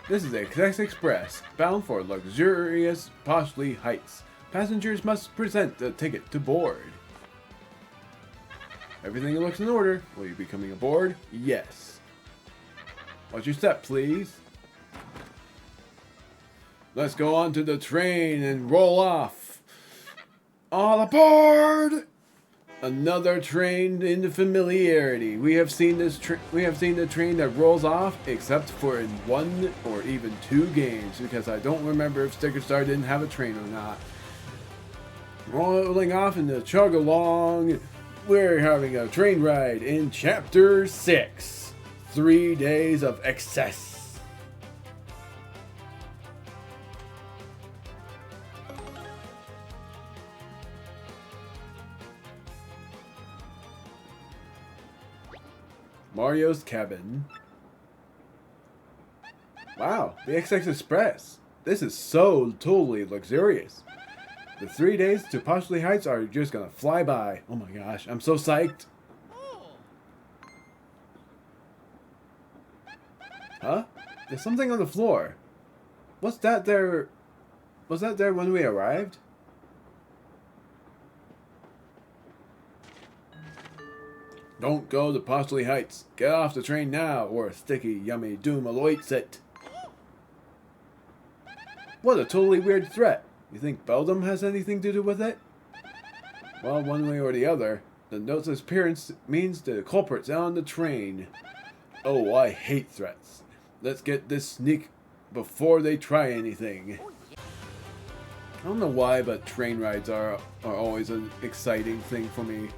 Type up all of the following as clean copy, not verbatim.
This is the Express Express, bound for luxurious Poshley Heights. Passengers must present the ticket to board. Everything looks in order. Will you be coming aboard? Yes. Watch your step, please. Let's go on to the train and roll off. All aboard! Another train into familiarity. We have seen this. We have seen the train that rolls off, except for in 1 or even 2 games, because I don't remember if Sticker Star didn't have a train or not. Rolling off in the chug along, we're having a train ride in Chapter 6. 3 days of excess. Mario's cabin. Wow, the XX Express. This is so totally luxurious. The 3 days to Poshley Heights are just gonna fly by. Oh my gosh, I'm so psyched. Huh? There's something on the floor. What's that there? Was that there when we arrived? Don't go to Poshley Heights. Get off the train now, or a sticky, yummy doom awaits it. What a totally weird threat. You think Beldam has anything to do with it? Well, one way or the other, the note's appearance means the culprit's on the train. Oh, I hate threats. Let's get this sneak before they try anything. I don't know why, but train rides are always an exciting thing for me.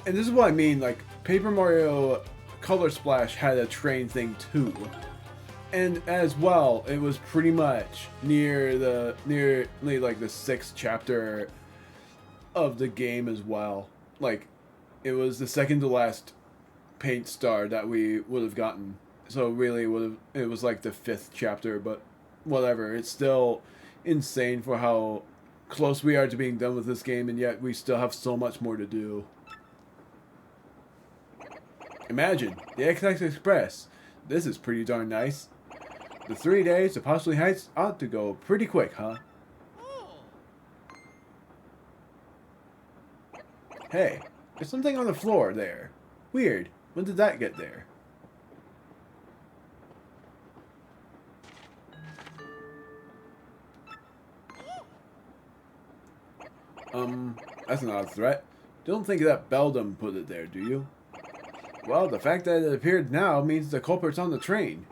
And this is what I mean, like, Paper Mario Color Splash had a train thing too. And as well, it was pretty much nearly like the 6th chapter of the game as well. Like, it was the second to last paint star that we would have gotten. So really it was like the 5th chapter, but whatever. It's still insane for how close we are to being done with this game, and yet we still have so much more to do. Imagine, the XX Express. This is pretty darn nice. The 3 days to Poshley Heights ought to go pretty quick, huh? Hey, there's something on the floor there. Weird. When did that get there? That's not a threat. Don't think that Beldam put it there, do you? Well, the fact that it appeared now means the culprit's on the train.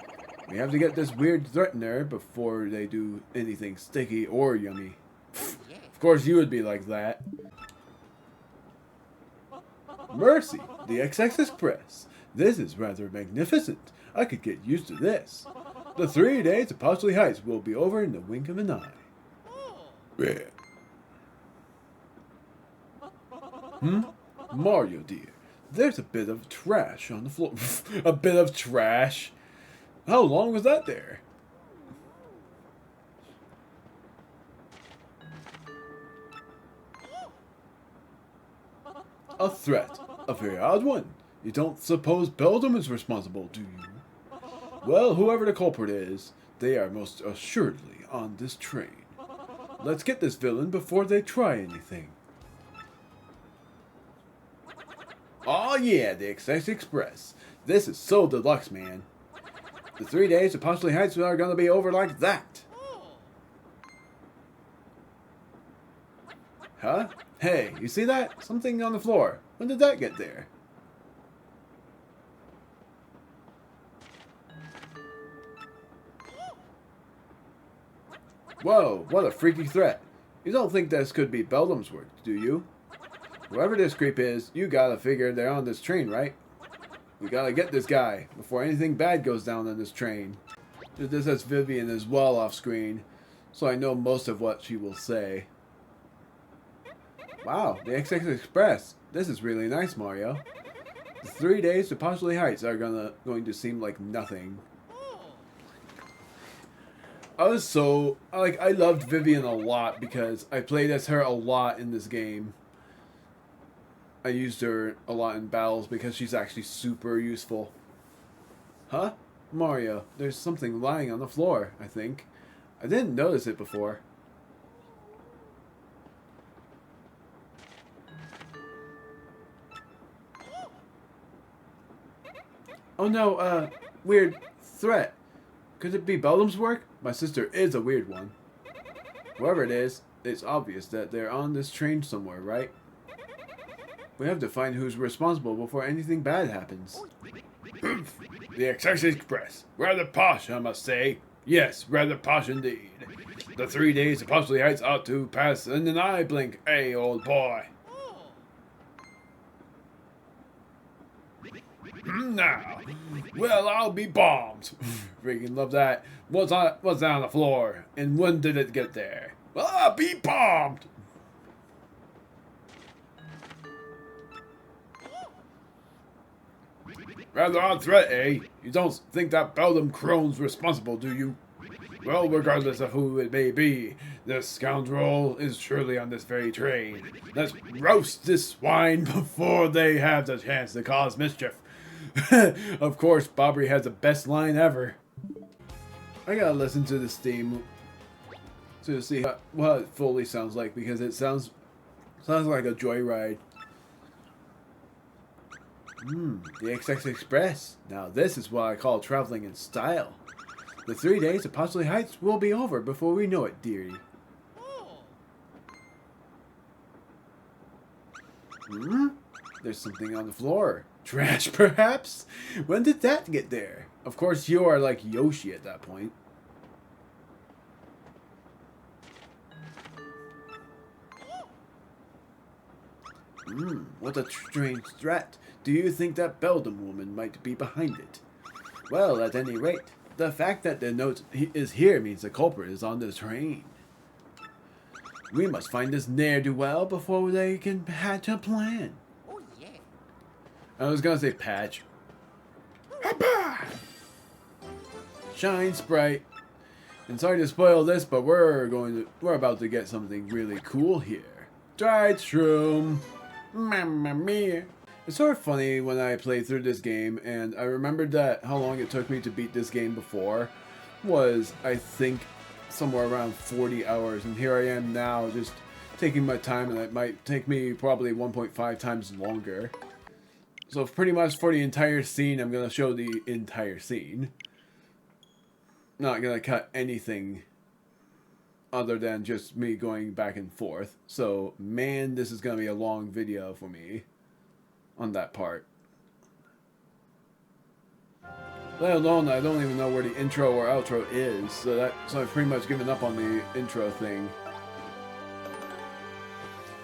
We have to get this weird threatener before they do anything sticky or yummy. Of course you would be like that. Mercy, the XX Express. This is rather magnificent. I could get used to this. The 3 days of Poshley Heights will be over in the wink of an eye. Yeah. Mario dear, there's a bit of trash on the floor. A bit of trash? How long was that there? A threat. A very odd one. You don't suppose Beldam is responsible, do you? Well, whoever the culprit is, they are most assuredly on this train. Let's get this villain before they try anything. Oh yeah, the XX Express. This is so deluxe, man. The 3 days of Poshley Heights are gonna be over like that. Huh? Hey, you see that? Something on the floor. When did that get there? Whoa, what a freaky threat. You don't think this could be Beldam's work, do you? Whoever this creep is, you gotta figure they're on this train, right? We gotta get this guy before anything bad goes down on this train. This has Vivian as well off screen, so I know most of what she will say. Wow, the XX Express. This is really nice, Mario. The 3 days to Poshley Heights are going to seem like nothing. I loved Vivian a lot because I played as her a lot in this game. I used her a lot in battles because she's actually super useful. Huh? Mario, there's something lying on the floor, I think. I didn't notice it before. Oh no, weird threat. Could it be Beldam's work? My sister is a weird one. Whoever it is, it's obvious that they're on this train somewhere, right? We have to find who's responsible before anything bad happens. The Excess Express. Rather posh, I must say. Yes, rather posh indeed. The 3 days of Postley Heights ought to pass in an eye blink, eh, old boy? Now, well, I'll be bombed. Freaking love that. What's on the floor? And when did it get there? Well, I'll be bombed. Rather odd threat, eh? You don't think that Beldam crone's responsible, do you? Well, regardless of who it may be, this scoundrel is surely on this very train. Let's roast this swine before they have the chance to cause mischief. Of course, Bobby has the best line ever. I gotta listen to this theme to see what it fully sounds like, because it sounds like a joyride. The XX Express. Now this is what I call traveling in style. The 3 days of Postley Heights will be over before we know it, dearie. There's something on the floor. Trash, perhaps? When did that get there? Of course, you are like Yoshi at that point. What a strange threat. Do you think that Beldam woman might be behind it? Well, at any rate, the fact that the note is here means the culprit is on the train. We must find this ne'er-do-well before they can hatch a plan. Oh, yeah. I was gonna say patch. Shine, Sprite. And sorry to spoil this, but we're about to get something really cool here. Dried shroom. Mamma mia. It's sort of funny when I played through this game, and I remembered that how long it took me to beat this game before was, I think, somewhere around 40 hours, and here I am now just taking my time, and it might take me probably 1.5 times longer. So pretty much for the entire scene, I'm going to show the entire scene. Not going to cut anything other than just me going back and forth. So, man, this is going to be a long video for me on that part. Let alone, I don't even know where the intro or outro is, so I've pretty much given up on the intro thing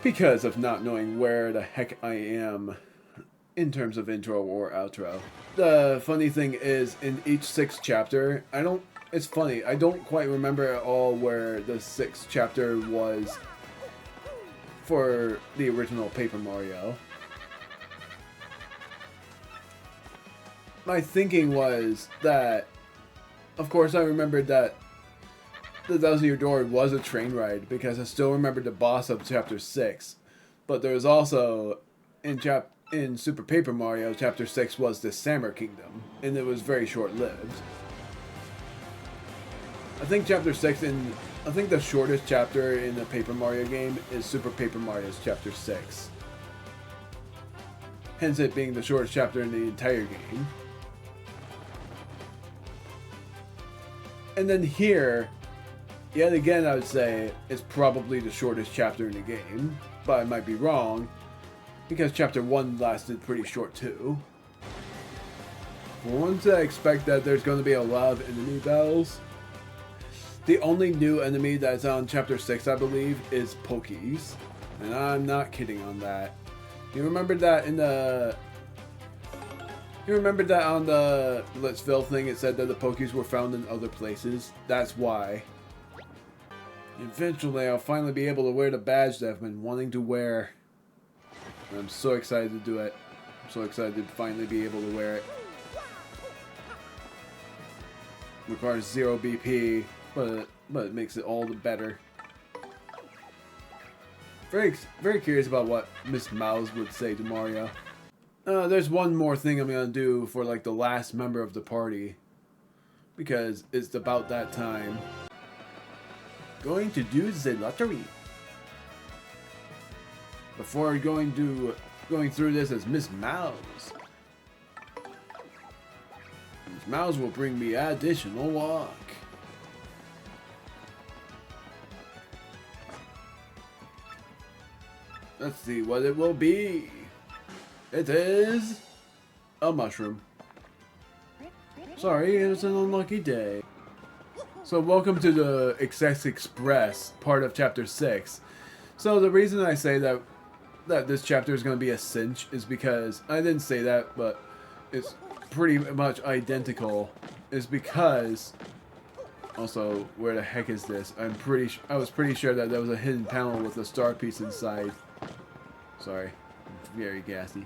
because of not knowing where the heck I am in terms of intro or outro. The funny thing is, in each 6th chapter, it's funny, I don't quite remember at all where the 6th chapter was for the original Paper Mario. My thinking was that, of course I remembered that the Thousand Year Door was a train ride, because I still remembered the boss of Chapter 6. But there was also, in Super Paper Mario, Chapter 6 was the Sammer Kingdom, and it was very short-lived. I think Chapter 6 I think the shortest chapter in the Paper Mario game is Super Paper Mario's Chapter 6. Hence it being the shortest chapter in the entire game. And then here, yet again I would say, it's probably the shortest chapter in the game. But I might be wrong, because Chapter 1 lasted pretty short too. For once I expect that there's going to be a lot of enemy battles. The only new enemy that's on Chapter 6, I believe, is Pokies. And I'm not kidding on that. You remember that in the... You remember that on the Blitzville thing, it said that the Pokies were found in other places? That's why. Eventually, I'll finally be able to wear the badge that I've been wanting to wear. And I'm so excited to do it. I'm so excited to finally be able to wear it. Requires 0 BP, but it makes it all the better. Very curious about what Miss Mouse would say to Mario. There's one more thing I'm gonna do for like the last member of the party. because it's about that time. Going to do the lottery. Before going through this as Miss Mouse. Miss Mouse will bring me additional luck. Let's see what it will be. It is a mushroom. Sorry, it was an unlucky day. So welcome to the C6P1 part of chapter 6. So the reason I say that this chapter is going to be a cinch is because I didn't say that, but it's pretty much identical. Is because also, where the heck is this? I was pretty sure that there was a hidden panel with a star piece inside. Sorry, I'm very gassy.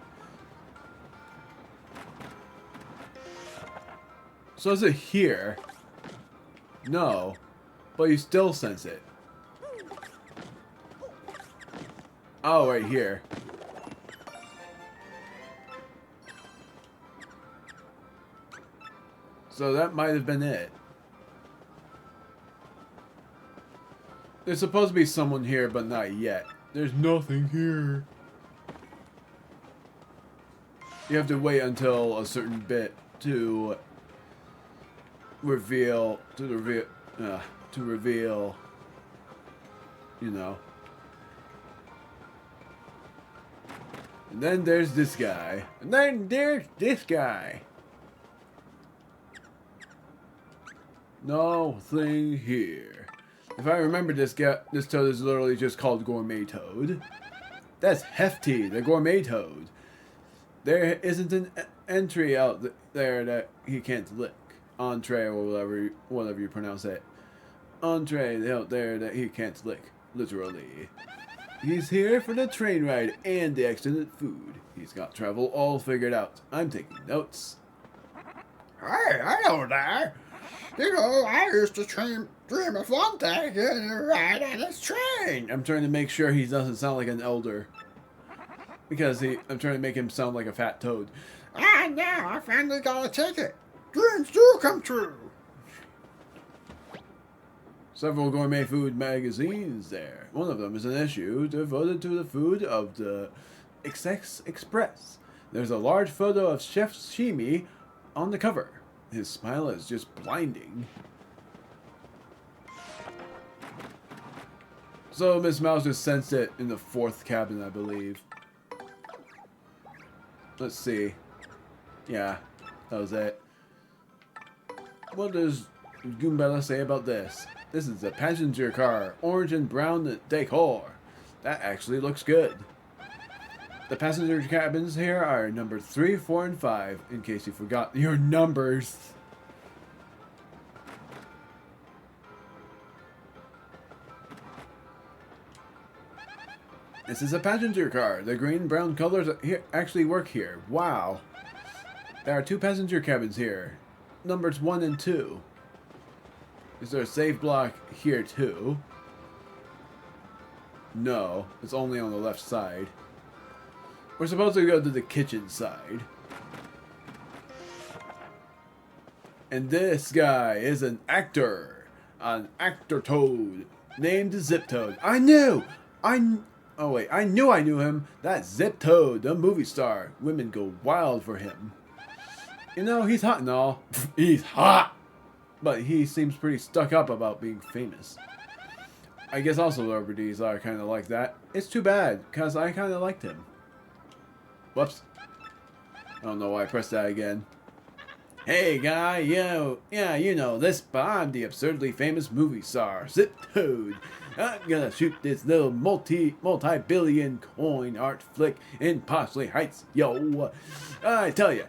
So is it here? No, but you still sense it. Oh, right here. So that might have been it. There's supposed to be someone here, but not yet. There's nothing here. You have to wait until a certain bit to reveal, you know. And then there's this guy. And then there's this guy. Nothing here. If I remember this toad is literally just called Gourmet Toad. That's Hefty, the Gourmet Toad. There isn't an entry out there that he can't lick. Entree, or whatever you pronounce it. Entree out there that he can't lick. Literally. He's here for the train ride and the excellent food. He's got travel all figured out. I'm taking notes. Hey, hello there. You know, I used to dream of one day getting a ride on this train. I'm trying to make sure he doesn't sound like an elder. Because I'm trying to make him sound like a fat toad. And now I finally got a ticket. Dreams do come true. Several gourmet food magazines there. One of them is an issue devoted to the food of the C6P1. There's a large photo of Chef Shimi on the cover. His smile is just blinding. So Miss Mouse just sensed it in the 4th cabin, I believe. Let's see. Yeah, that was it. What does Goombella say about this? This is a passenger car, orange and brown decor. That actually looks good. The passenger cabins here are number 3, 4, and 5, in case you forgot your numbers. This is a passenger car. The green and brown colors here actually work here. Wow. There are 2 passenger cabins here. Numbers 1 and 2. Is there a save block here too? No, it's only on the left side. We're supposed to go to the kitchen side. And this guy is an actor toad named Zip Toad. I knew I knew him. That's Zip Toad, the movie star. Women go wild for him. You know, he's hot and all. He's hot! But he seems pretty stuck up about being famous. I guess all celebrities are kind of like that. It's too bad, because I kind of liked him. Whoops. I don't know why I pressed that again. Hey guy, you know this, but I'm the absurdly famous movie star, Zip Toad. I'm gonna shoot this little multi-billion coin art flick in Postley Heights, yo. I tell ya,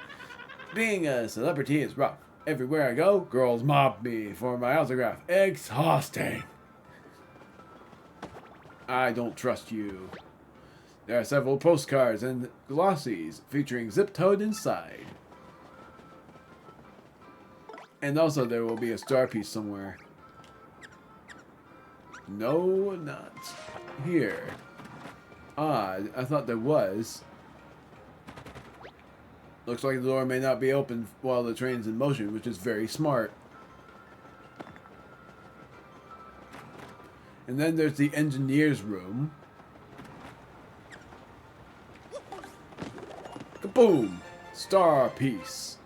being a celebrity is rough. Everywhere I go, girls mob me for my autograph. Exhausting. I don't trust you. There are several postcards and glossies featuring Zip Toad inside. And also there will be a star piece somewhere. No, not here. Odd, I thought there was. Looks like the door may not be open while the train's in motion, which is very smart. And then there's the engineer's room. Kaboom! Star piece.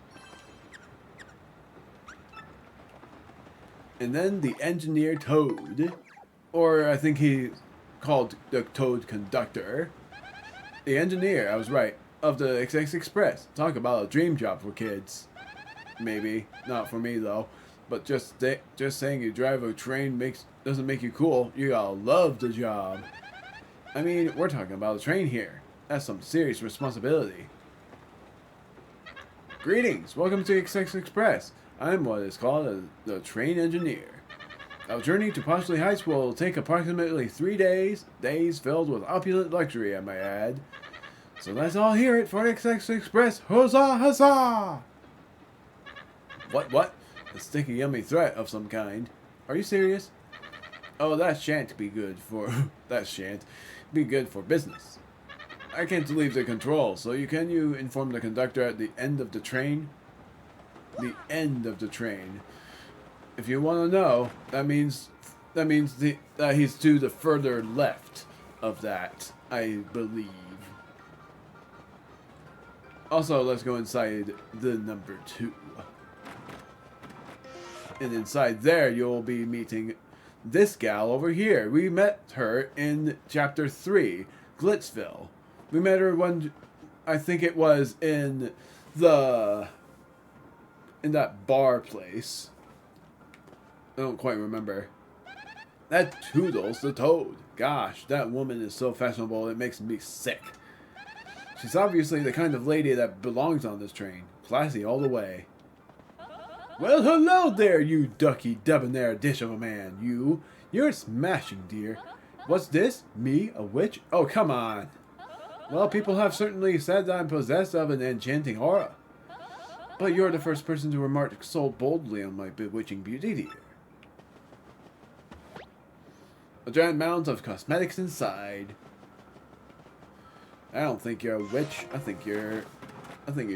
And then the engineer Toad, or I think he called the Toad conductor. The engineer, I was right, of the XX Express. Talk about a dream job for kids. Maybe not for me though, but just saying you drive a train doesn't make you cool. You gotta love the job. I mean, we're talking about a train here. That's some serious responsibility. Greetings, welcome to XX Express. I'm what is called the train engineer. Our journey to Poshley Heights will take approximately 3 days, days filled with opulent luxury, I might add. So let's all hear it for XX Express. Huzzah, huzzah! What? A sticky, yummy threat of some kind. Are you serious? Oh, that shan't be good for... that shan't be good for business. I can't leave the control, so can you inform the conductor at the end of the train? The end of the train. If you want to know, that means that he's to the further left of that, I believe. Also, let's go inside the number 2. And inside there, you'll be meeting this gal over here. We met her in Chapter 3, Glitzville. We met her when, I think it was in that bar place. I don't quite remember. That Toodles the Toad. Gosh, that woman is so fashionable, it makes me sick. She's obviously the kind of lady that belongs on this train. Classy all the way. Well, hello there, you ducky debonair dish of a man. You're smashing, dear. What's this? Me, a witch? Oh, come on. Well, people have certainly said that I'm possessed of an enchanting aura. But you're the first person to remark so boldly on my bewitching beauty, dear. A giant mound of cosmetics inside. I don't think you're a witch. I think you're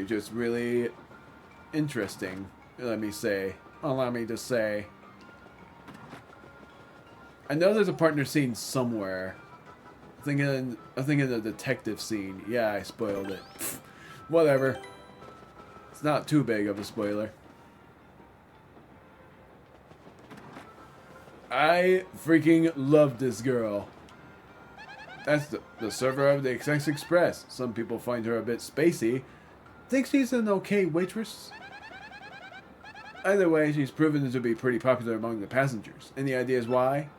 just really interesting. Let me say. Allow me to say. I know there's a partner scene somewhere. I think in the detective scene. Yeah, I spoiled it. Whatever. It's not too big of a spoiler. I freaking love this girl. That's the server of the XX Express. Some people find her a bit spacey. Think she's an okay waitress? Either way, she's proven to be pretty popular among the passengers. Any ideas why?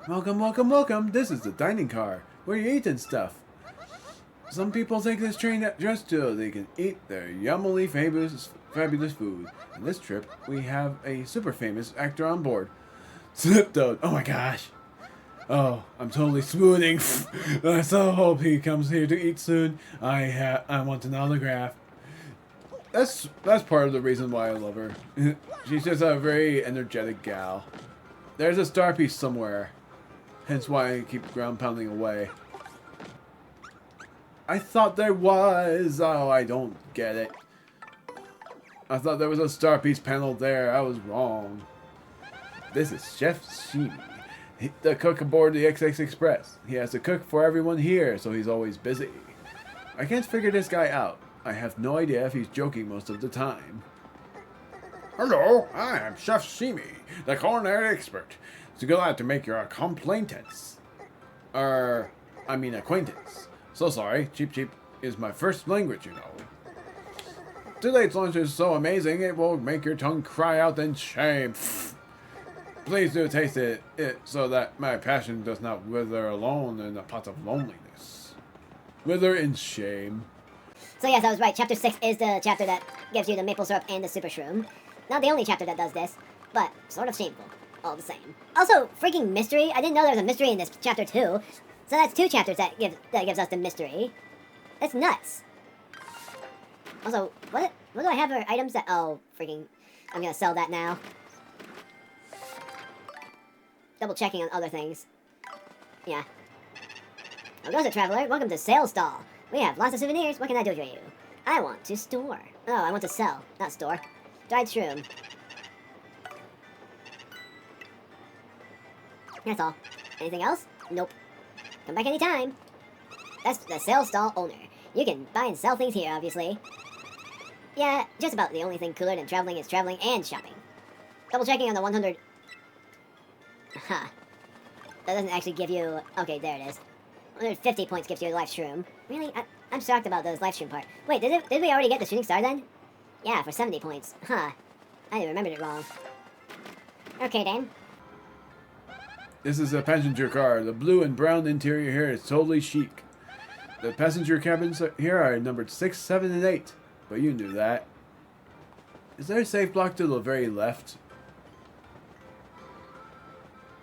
Welcome, welcome, welcome. This is the dining car, where you eat and stuff. Some people take this train just so they can eat their yummily fabulous food. On this trip, we have a super famous actor on board. Sliptoad. Oh my gosh. Oh, I'm totally swooning. I so hope he comes here to eat soon. I want an autograph. That's part of the reason why I love her. She's just a very energetic gal. There's a star piece somewhere. Hence why I keep ground pounding away. I thought there was. Oh, I don't get it. I thought there was a star piece panel there. I was wrong. This is Chef Shimi, the cook aboard the XX Express. He has to cook for everyone here, so he's always busy. I can't figure this guy out. I have no idea if he's joking most of the time. Hello, I am Chef Shimi, the culinary expert. It's glad to make your acquaintance. So sorry, Cheep Cheep is my first language, you know. Today's lunch is so amazing, it will make your tongue cry out in shame. Please do taste it so that my passion does not wither alone in a pot of loneliness. Wither in shame. So yes, I was right. Chapter 6 is the chapter that gives you the maple syrup and the super shroom. Not the only chapter that does this, but sort of shameful, all the same. Also, freaking mystery. I didn't know there was a mystery in this chapter 2. So that's 2 chapters that gives us the mystery. That's nuts. Also, what do I have for items that... Oh, freaking... I'm gonna sell that now. Double checking on other things. Yeah. Oh, goes a traveler. Welcome to Sales Stall. We have lots of souvenirs. What can I do for you? I want to store. Oh, I want to sell, not store. Dried shroom. That's all. Anything else? Nope. Come back anytime. That's the sales stall owner. You can buy and sell things here, obviously. Yeah, just about the only thing cooler than traveling is traveling and shopping. Double checking on the 100... Huh. That doesn't actually give you... Okay, there it is. 150 points gives you a life shroom. Really? I'm shocked about those life shroom part. Wait, did we already get the shooting star then? Yeah, for 70 points. Huh. I remembered it wrong. Okay, then. This is a passenger car. The blue and brown interior here is totally chic. The passenger cabins here are numbered 6, 7, and 8. But you knew that. Is there a safe block to the very left?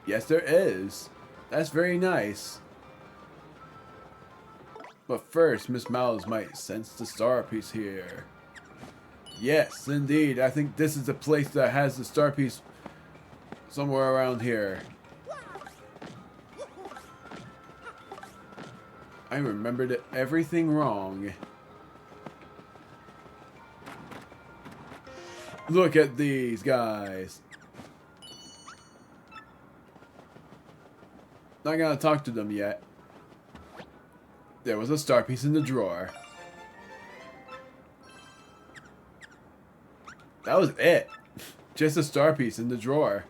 Yes, there is. That's very nice. But first, Miss Mouse might sense the star piece here. Yes, indeed. I think this is the place that has the star piece somewhere around here. I remembered everything wrong. Look at these guys. Not gonna talk to them yet. There was a star piece in the drawer. That was it. Just a star piece in the drawer.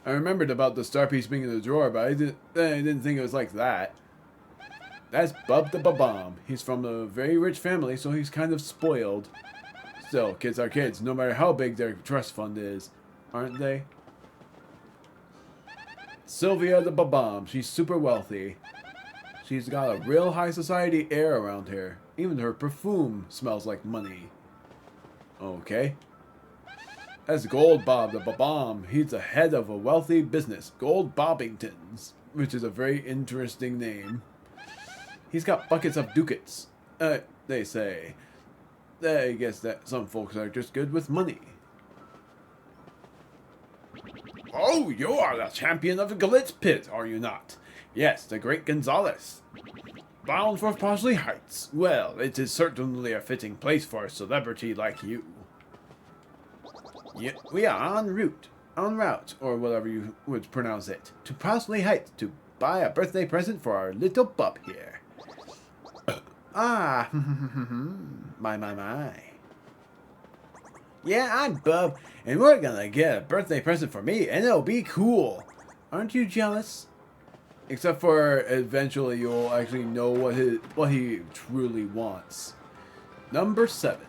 I remembered about the star piece being in the drawer, but I didn't think it was like that. That's Bub the Ba-Bomb. He's from a very rich family, so he's kind of spoiled. Still, kids are kids, no matter how big their trust fund is. Aren't they? Sylvia the Ba-Bomb. She's super wealthy. She's got a real high society air around here. Even her perfume smells like money. Okay. That's Gold Bob the Ba-Bomb. He's the head of a wealthy business, Gold Bobbingtons, which is a very interesting name. He's got buckets of ducats. They say. I guess that some folks are just good with money. Oh, you are the champion of the Glitz Pit, are you not? Yes, the great Gonzales. Bound for Parsley Heights. Well, it is certainly a fitting place for a celebrity like you. Yeah, we are en route, or whatever you would pronounce it, to Parsley Heights to buy a birthday present for our little bub here. Ah, my. Yeah, I'm Bub, and we're gonna get a birthday present for me, and it'll be cool. Aren't you jealous? Except for eventually you'll actually know what he truly wants. Number 7.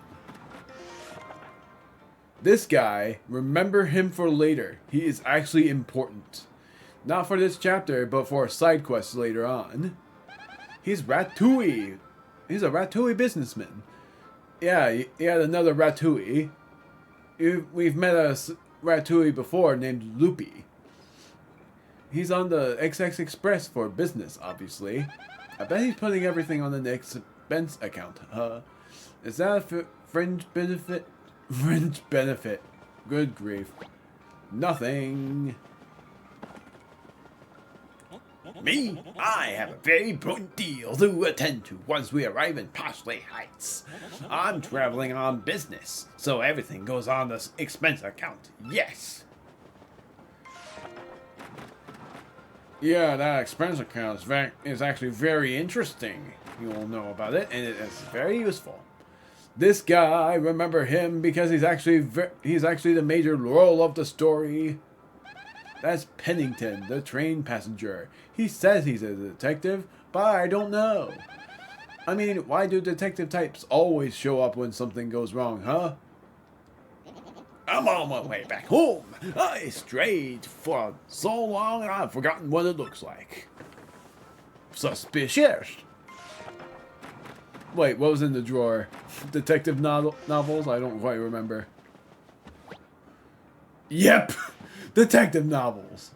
This guy, remember him for later. He is actually important. Not for this chapter, but for a side quest later on. He's Ratatouille. He's a Ratatouille businessman. Yeah, he had another Ratatouille. We've met a Ratatouille before named Loopy. He's on the XX Express for business, obviously. I bet he's putting everything on the expense account. Is that a fringe benefit? Fringe benefit. Good grief. Nothing. Me? I have a very important deal to attend to once we arrive in Parsley Heights. I'm traveling on business, so everything goes on the expense account. Yes. Yeah, that expense account is actually very interesting. You'll know about it, and it is very useful. This guy, remember him because he's actually the major role of the story. That's Pennington, the train passenger. He says he's a detective, but I don't know. I mean, why do detective types always show up when something goes wrong, huh? I'm on my way back home. I strayed for so long I've forgotten what it looks like. Suspicious. Wait, what was in the drawer? Detective novels? I don't quite remember. Yep! Detective novels.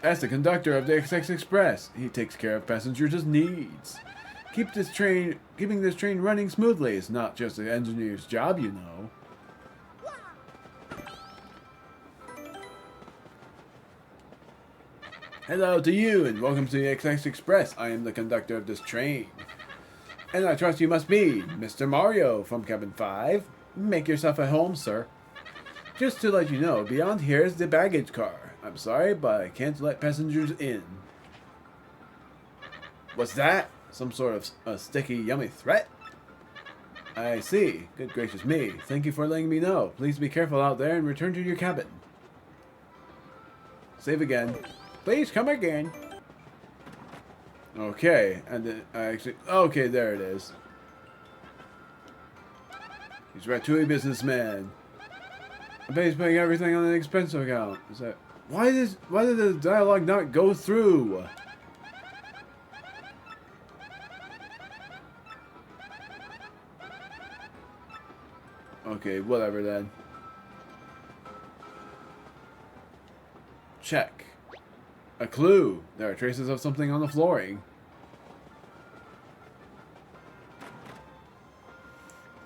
As the conductor of the XX Express, he takes care of passengers' needs. Keeping this train running smoothly is not just an engineer's job, you know. Hello to you, and welcome to the XX Express. I am the conductor of this train. And I trust you must be Mr. Mario from Cabin 5. Make yourself at home, sir. Just to let you know, beyond here is the baggage car. I'm sorry, but I can't let passengers in. What's that? Some sort of a sticky, yummy threat? I see. Good gracious me. Thank you for letting me know. Please be careful out there and return to your cabin. Save again. Please come again. Okay, and then I actually... Okay, there it is. He's Ratatouille businessman. I bet he's putting everything on an expense account. Is that... Why did the dialogue not go through? Okay, whatever then. Check. A clue. There are traces of something on the flooring.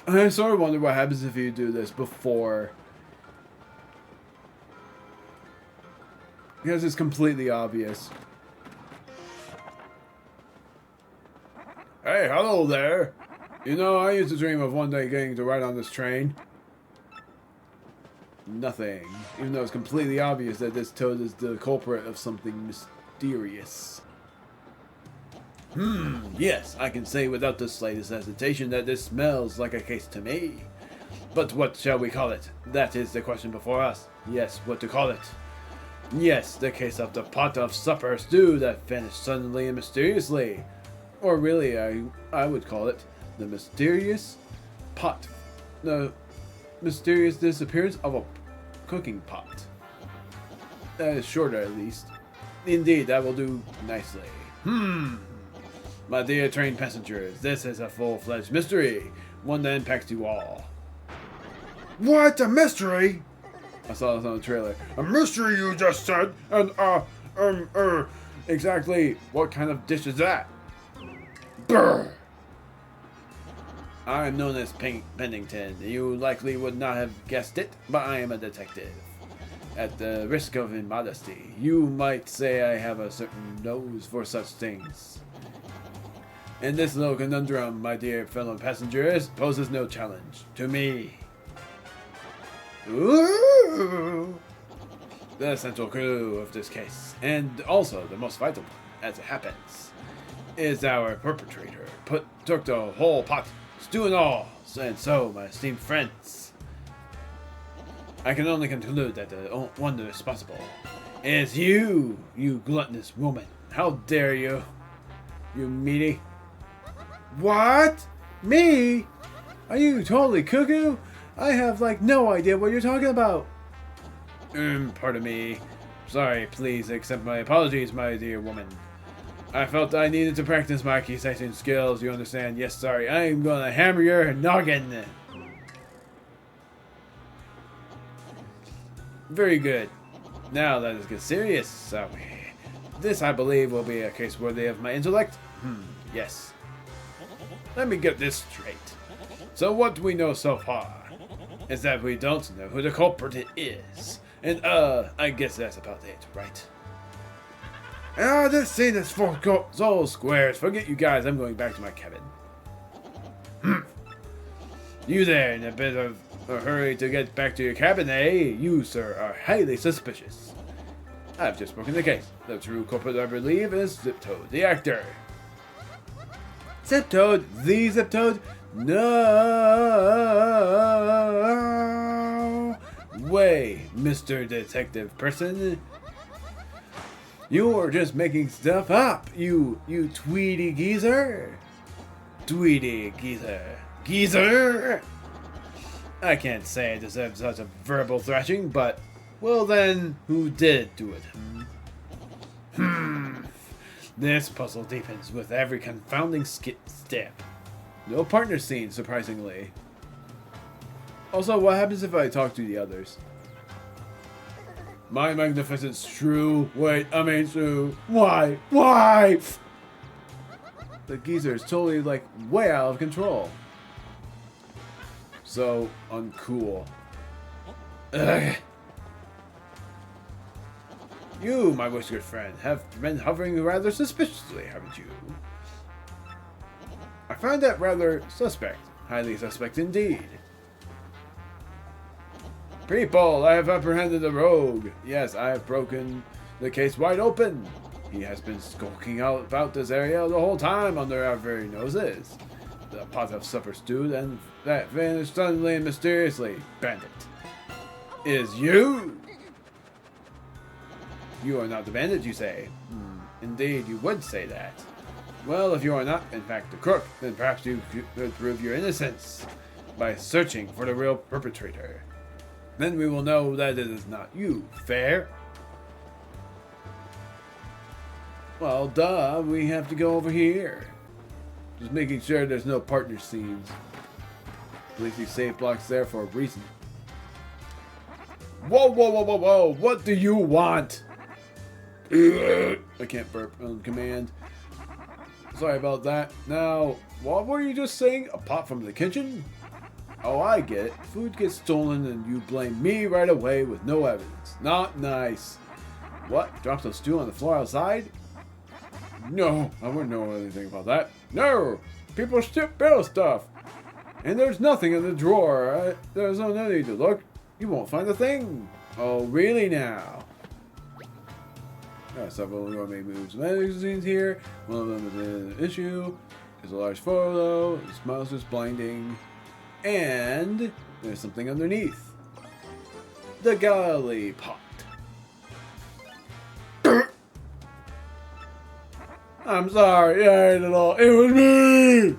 I sort of wonder what happens if you do this before. Because it's completely obvious. Hey, hello there. You know, I used to dream of one day getting to ride on this train. Nothing. Even though it's completely obvious that this toad is the culprit of something mysterious. Yes, I can say without the slightest hesitation that this smells like a case to me. But what shall we call it? That is the question before us. Yes, what to call it? Yes, the case of the pot of supper stew that vanished suddenly and mysteriously. Or really, I would call it the mysterious pot. The mysterious disappearance of a cooking pot. That is shorter, at least. Indeed, that will do nicely. My dear train passengers, this is a full-fledged mystery. One that impacts you all. What? A mystery? I saw this on the trailer. A mystery, you just said? And, Exactly what kind of dish is that? brr. I am known as Pennington. You likely would not have guessed it, but I am a detective. At the risk of immodesty, you might say I have a certain nose for such things. And this little conundrum, my dear fellow passengers, poses no challenge to me. Ooh. The central clue of this case, and also the most vital one, as it happens, is our perpetrator. Took the whole pot, stew and all, and so, my esteemed friends, I can only conclude that the one responsible is you gluttonous woman. How dare you, you meaty. What? Me? Are you totally cuckoo? I have, like, no idea what you're talking about. Pardon me. Sorry, please accept my apologies, my dear woman. I felt I needed to practice my accusation skills, you understand? Yes, sorry, I'm gonna hammer your noggin. Very good. Now let us get serious, shall we? This, I believe, will be a case worthy of my intellect. Yes. Let me get this straight. So what we know so far is that we don't know who the culprit is. And, I guess that's about it, right? This scene is for Soul squares. Forget you guys, I'm going back to my cabin. You there, in a bit of a hurry to get back to your cabin, eh? You, sir, are highly suspicious. I've just broken the case. The true culprit, I believe, is Ziptoad, the actor. Ziptoad? The Ziptoad? No way, Mr. Detective Person. You're just making stuff up, you Tweety geezer. Tweety geezer. Geezer! I can't say I deserve such a verbal thrashing, but, well then, who did do it? This puzzle deepens with every confounding step. No partner scene, surprisingly. Also, what happens if I talk to the others? My magnificent shrew. Wait, I mean shrew. Why? Why? The geezer is totally, like, way out of control. So uncool. Ugh. You, my whiskered friend, have been hovering rather suspiciously, haven't you? I find that rather suspect. Highly suspect indeed. People, I have apprehended a rogue. Yes, I have broken the case wide open. He has been skulking out about this area the whole time under our very noses. The pot of supper stewed and that vanished suddenly and mysteriously. Bandit. Is you? You are not the bandit, you say? Indeed, you would say that. Well, if you are not, in fact, the crook, then perhaps you could prove your innocence by searching for the real perpetrator. Then we will know that it is not you. Fair? Well, duh, we have to go over here. Just making sure there's no partner scenes. Place these safe blocks there for a reason. Whoa, whoa, whoa, whoa, whoa! What do you want? I can't burp on command. Sorry about that. Now, what were you just saying? A pot from the kitchen? Oh, I get it. Food gets stolen and you blame me right away with no evidence. Not nice. What? Drop some stew on the floor outside? No, I wouldn't know anything about that. No! People steal stuff. And there's nothing in the drawer. There's no need to look. You won't find a thing. Oh, really now? Got several gourmet moves magazines here. One of them is an issue. There's a large photo. The smile's just blinding. And there's something underneath. The galley pot. I'm sorry, I ate it all. It was me!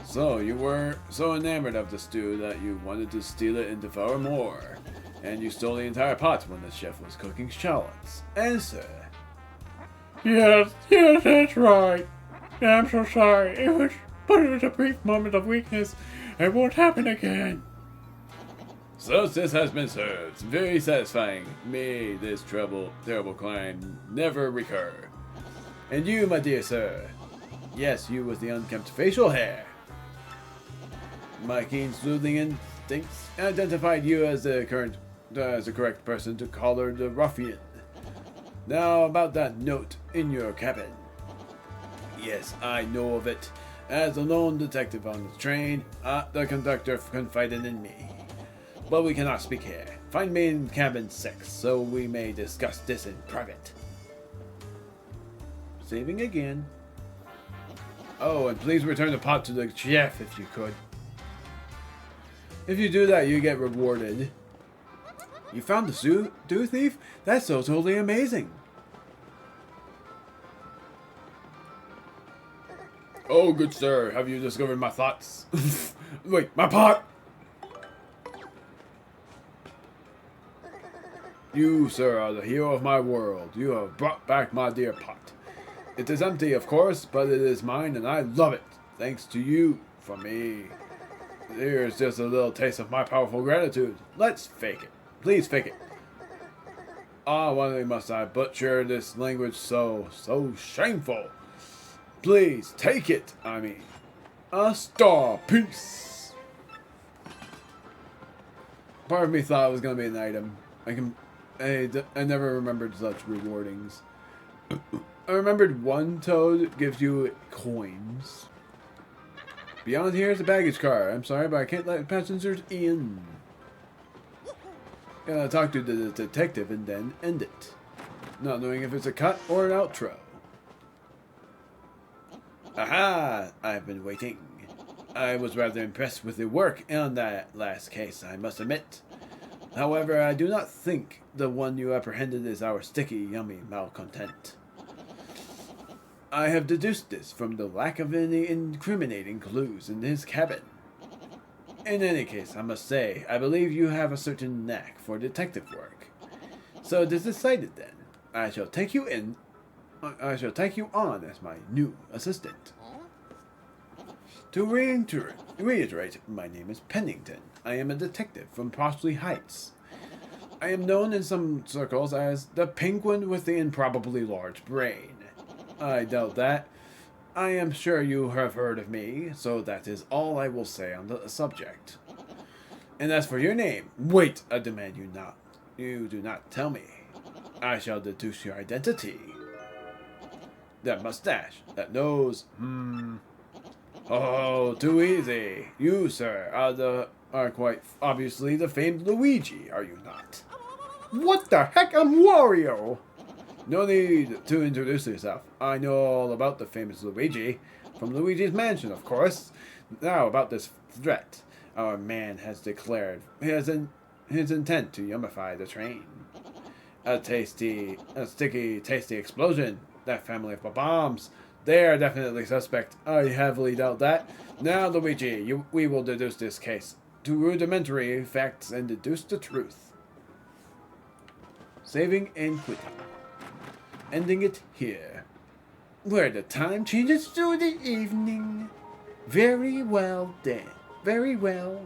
So, you were so enamored of the stew that you wanted to steal it and devour more. And you stole the entire pot when the chef was cooking shallots. Answer. Yes, that's right. I'm so sorry. But it was a brief moment of weakness. It won't happen again. Justice has been served. Very satisfying. May this terrible crime never recur. And you, my dear sir. Yes, you with the unkempt facial hair. My keen sleuthing instincts identified you as the correct person to collar the ruffian. Now about that note in your cabin. Yes, I know of it. As a lone detective on the train, the conductor confided in me. But we cannot speak here. Find me in cabin 6, so we may discuss this in private. Saving again. Oh, and please return the pot to the chef if you could. If you do that, you get rewarded. You found the stew thief? That's so totally amazing. Oh, good sir, have you discovered my thoughts? Wait, my pot! You, sir, are the hero of my world. You have brought back my dear pot. It is empty, of course, but it is mine and I love it. Thanks to you, from me. Here's just a little taste of my powerful gratitude. Let's fake it. Please fake it. Ah, why must I butcher this language so shameful? Please, take it, I mean. A star piece. Part of me thought it was going to be an item. I never remembered such rewardings. I remembered one toad gives you coins. Beyond here is a baggage car. I'm sorry, but I can't let passengers in. Gotta talk to the detective and then end it. Not knowing if it's a cut or an outro. Aha! I've been waiting. I was rather impressed with the work on that last case, I must admit. However, I do not think the one you apprehended is our sticky, yummy malcontent. I have deduced this from the lack of any incriminating clues in his cabin. In any case, I must say, I believe you have a certain knack for detective work. So it is decided then. I shall take you on as my new assistant. To reiterate, my name is Pennington. I am a detective from Prosperi Heights. I am known in some circles as the penguin with the improbably large brain. I doubt that. I am sure you have heard of me, so that is all I will say on the subject. And as for your name, wait, I demand you do not tell me. I shall deduce your identity. That mustache, that nose, Oh, too easy. You, sir, are quite obviously the famed Luigi, are you not? What the heck? I'm Wario! No need to introduce yourself. I know all about the famous Luigi. From Luigi's Mansion, of course. Now, about this threat. Our man has declared his intent to yummify the train. A sticky, tasty explosion. That family of bombs. They are definitely suspect. I heavily doubt that. Now, Luigi, we will deduce this case to rudimentary facts and deduce the truth. Saving and quitting. Ending it here. Where the time changes to the evening. Very well then. Very well.